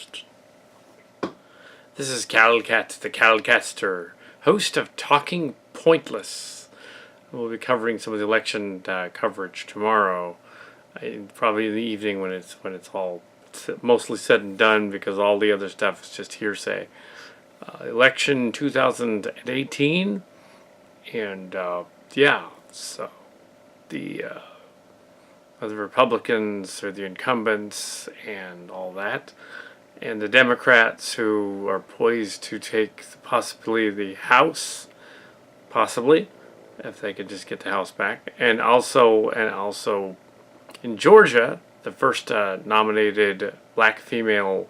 first. This is Kal Kat, the Kal Katster, host of Talking Pointless. We'll be covering some of the election coverage tomorrow, probably in the evening when it's all mostly said and done, because all the other stuff is just hearsay. Election 2018, and yeah, so the Republicans are the incumbents and all that, and the Democrats, who are poised to take possibly the House, possibly, if they could just get the House back, and also in Georgia, the first nominated black female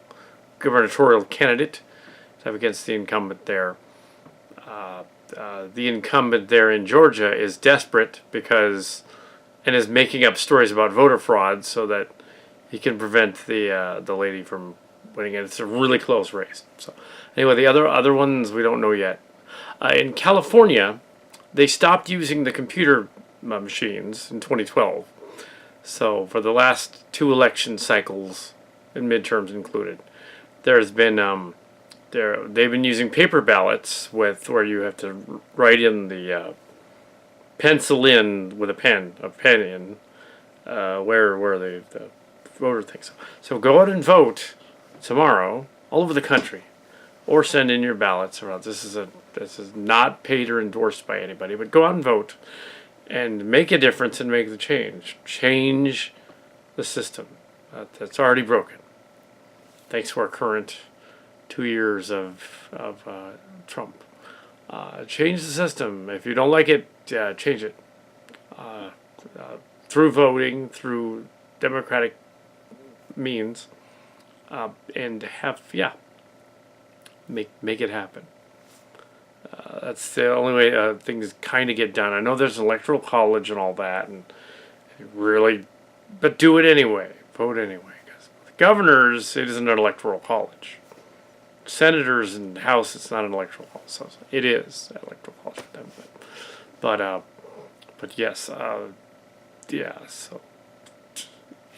gubernatorial candidate against the incumbent there. The incumbent there in Georgia is desperate and is making up stories about voter fraud so that he can prevent the lady from winning it. It's a really close race. So anyway, the other ones we don't know yet. In California, they stopped using the computer machines in 2012. So for the last 2 election cycles, and midterms included, there's been they've been using paper ballots where you have to write in the pencil in with a pen in where the voter thinks. So go out and vote tomorrow all over the country, or send in your ballots. This is not paid or endorsed by anybody, but go out and vote and make a difference and make the change the system that's already broken, thanks to our current 2 years of Trump. Change the system. If you don't like it, change it. Through voting, through democratic means, and make it happen. That's the only way things kind of get done. I know there's an electoral college and all that, and really, but do it anyway. Vote anyway. Because with governors, it isn't an electoral college. Senators and House, it's not an electoral college. So it is an electoral college for them, but yes, yeah. So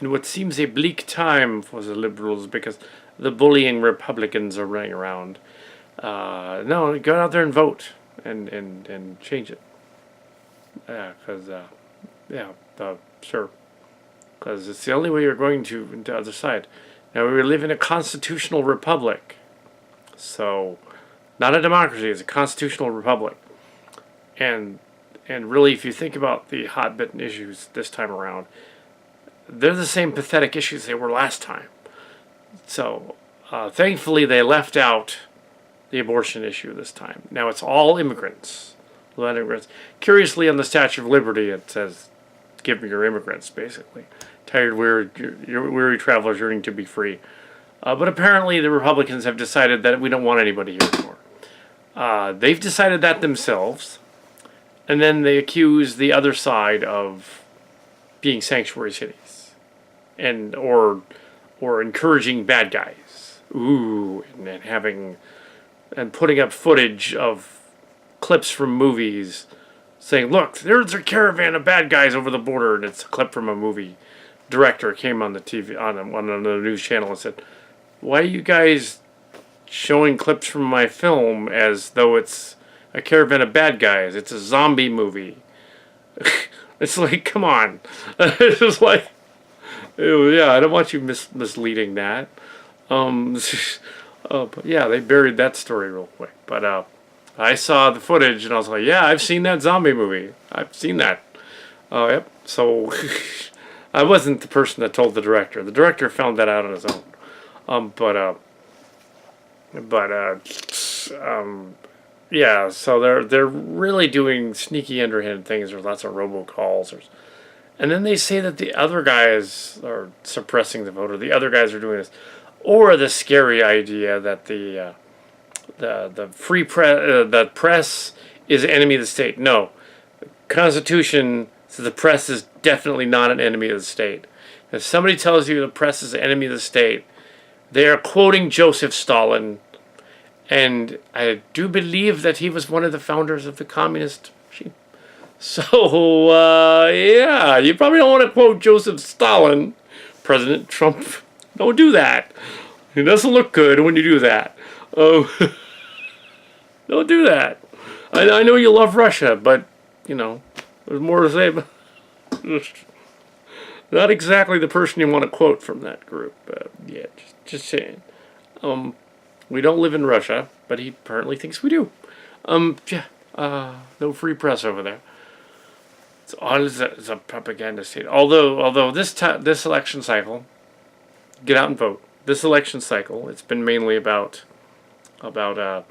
in what seems a bleak time for the liberals, because the bullying Republicans are running around. No, go out there and vote and change it. Yeah, because sure, because it's the only way you're going to the other side. Now, we live in a constitutional republic, so not a democracy. It's a constitutional republic, and really, if you think about the hot-button issues this time around, they're the same pathetic issues they were last time. So, thankfully, they left out the abortion issue this time. Now it's all immigrants. Curiously, on the Statue of Liberty, it says, "Give me your immigrants," basically. Tired, weary travelers yearning to be free. But apparently, the Republicans have decided that we don't want anybody here anymore. They've decided that themselves, and then they accuse the other side of being sanctuary cities, or encouraging bad guys. Ooh, and putting up footage of clips from movies saying, "Look, there's a caravan of bad guys over the border," and it's a clip from a movie. Director came on the TV on the news channel and said, "Why are you guys showing clips from my film as though it's a caravan of bad guys? It's a zombie movie." It's like, come on. It's just like, yeah, I don't want you misleading that. But yeah, they buried that story real quick. But I saw the footage and I was like, yeah, I've seen that zombie movie. I've seen that. Yep. So I wasn't the person that told the director. The director found that out on his own. Yeah. So they're really doing sneaky underhand things. There's lots of robocalls. And then they say that the other guys are suppressing the vote, or the other guys are doing this. Or the scary idea that the free press, the press is an enemy of the state. No, the Constitution says the press is definitely not an enemy of the state. If somebody tells you the press is an enemy of the state, they are quoting Joseph Stalin, and I do believe that he was one of the founders of the communist regime. So yeah, you probably don't want to quote Joseph Stalin, President Trump. Don't do that. It doesn't look good when you do that. Oh, don't do that. I know you love Russia, but, you know, there's more to say about not exactly the person you want to quote from that group. Yeah, just saying. We don't live in Russia, but he apparently thinks we do. Yeah, no free press over there. It's all it's a propaganda state. Although this election cycle, get out and vote. This election cycle, it's been mainly about our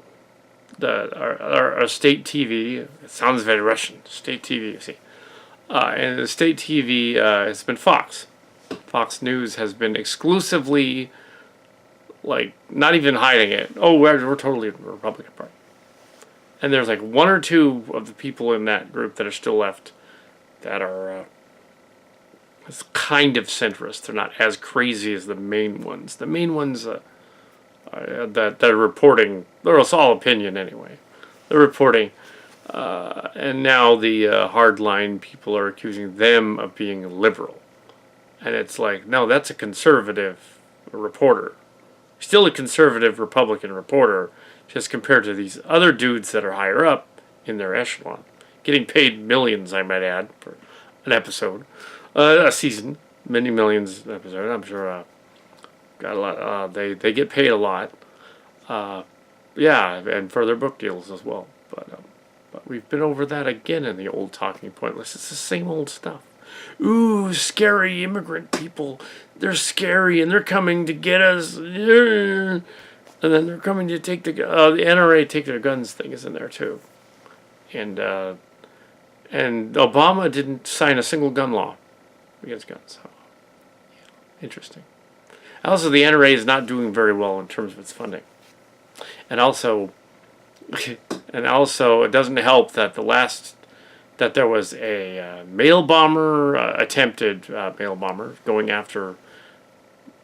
state TV. It sounds very Russian. State TV, you see. And the state TV has been Fox. Fox News has been exclusively, like, not even hiding it. Oh, we're totally the Republican Party. And there's like one or two of the people in that group that are still left that are kind of centrist. They're not as crazy as the main ones. The main ones that are reporting, they're all opinion anyway. They're reporting. And now the hardline people are accusing them of being liberal. And it's like, no, that's a conservative reporter. Still a conservative Republican reporter, just compared to these other dudes that are higher up in their echelon. Getting paid millions, I might add, for an episode. A season. Many millions an episode. I'm sure got a lot. They get paid a lot. Yeah, and for their book deals as well. But we've been over that again in the old talking point list. It's the same old stuff. Ooh, scary immigrant people. They're scary and they're coming to get us. And then they're coming to take the NRA take their guns thing is in there too. And Obama didn't sign a single gun law against guns. So, yeah, interesting. Also, the NRA is not doing very well in terms of its funding. And also, it doesn't help that there was a mail bomber, attempted mail bomber going after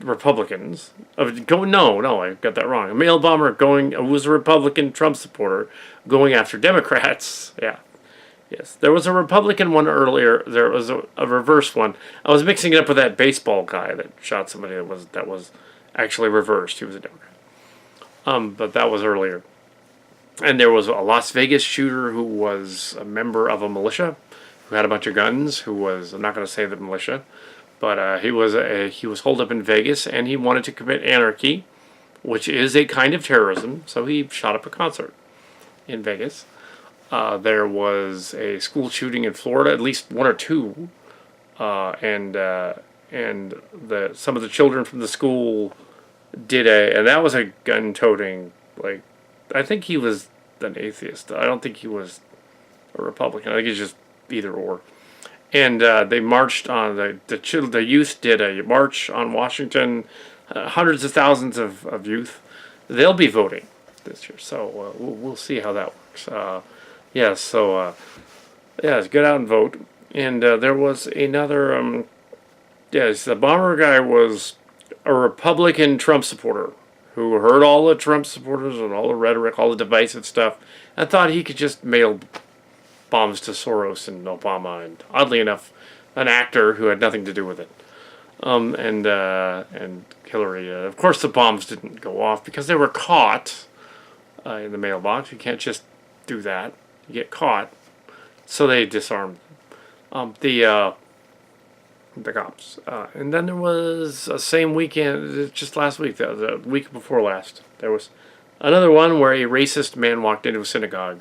Republicans. I got that wrong. A mail bomber was a Republican Trump supporter going after Democrats. Yeah. Yes. There was a Republican one earlier. There was a reverse one. I was mixing it up with that baseball guy that shot somebody that was actually reversed. He was a Democrat. But that was earlier. And there was a Las Vegas shooter who was a member of a militia, who had a bunch of guns, I'm not going to say the militia, but he was holed up in Vegas, and he wanted to commit anarchy, which is a kind of terrorism, so he shot up a concert in Vegas. There was a school shooting in Florida, at least one or two, and some of the children from the school and that was a gun-toting, like, I think he was an atheist. I don't think he was a Republican. I think he's just either or. And they marched on the youth did a march on Washington. Hundreds of thousands of youth. They'll be voting this year, so we'll see how that works. Get out and vote. And there was another. The bomber guy was a Republican Trump supporter who heard all the Trump supporters and all the rhetoric, all the divisive stuff, and thought he could just mail bombs to Soros and Obama, and oddly enough, an actor who had nothing to do with it. And Hillary. Of course, the bombs didn't go off because they were caught in the mailbox. You can't just do that. You get caught. So they disarmed them. The cops. And then there was a same weekend, just last week, the week before last, there was another one where a racist man walked into a synagogue,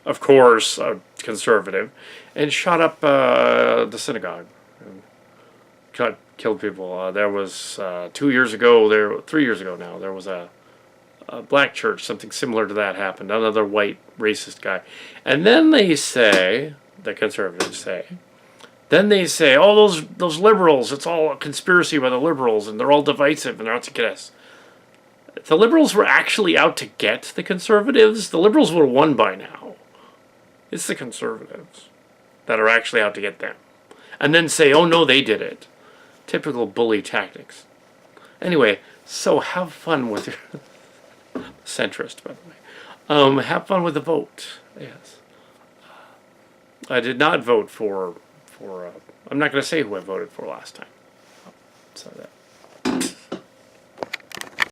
of course, a conservative, and shot up the synagogue. And killed people. There was 3 years ago now, there was a black church, something similar to that happened. Another white racist guy. And then the conservatives say, oh, those liberals, it's all a conspiracy by the liberals, and they're all divisive, and they're out to get us. If the liberals were actually out to get the conservatives, the liberals would have won by now. It's the conservatives that are actually out to get them. And then say, oh no, they did it. Typical bully tactics. Anyway, so have fun with your... centrist, by the way. Have fun with the vote. Yes. I did not vote for I'm not going to say who I voted for last time. So that